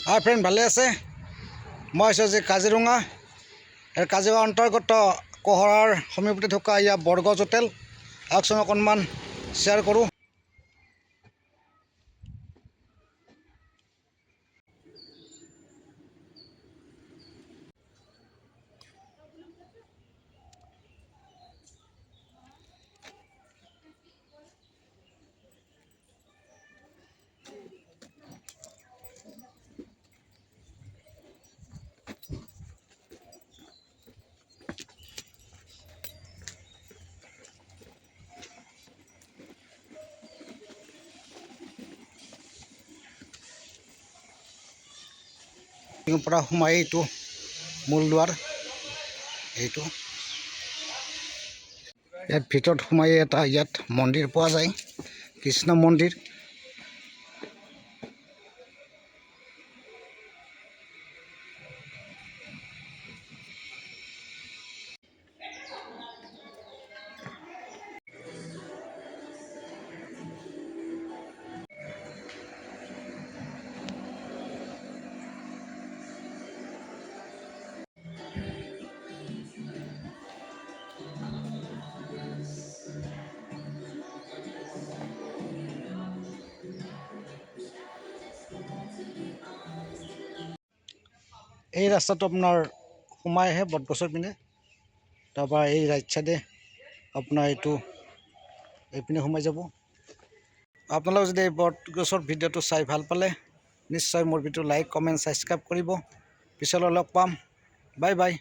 হাই friend, ভালে আছে? মই আছোঁ আজি কাজিৰঙা। কাজিৰঙা অন্তৰ্গত কহৰাৰ সমীপতে থকা ইয়াৰ বৰগছ হোটেল। আহকচোন অকণমান শ্বেয়াৰ কৰোঁ। পৰা সোমাই এইটো মূল দুৱাৰ। এইটো ইয়াত ভিতৰত সোমাই এটা ইয়াত মন্দিৰ পোৱা যায়, কৃষ্ণ মন্দিৰ। এই ৰাস্তাটো আপোনাৰ সোমাই আহে বটগছৰ পিনে, তাৰপৰা এই ৰাইট চাইডে আপোনাৰ এইপিনে সোমাই যাব। আপোনালোকে যদি এই বটগছৰ ভিডিঅ'টো চাই ভাল পালে নিশ্চয় মোৰ ভিডিঅ'টো লাইক, কমেণ্ট, ছাবস্ক্ৰাইব কৰিব। পিছলৈ লগ পাম। Bye bye.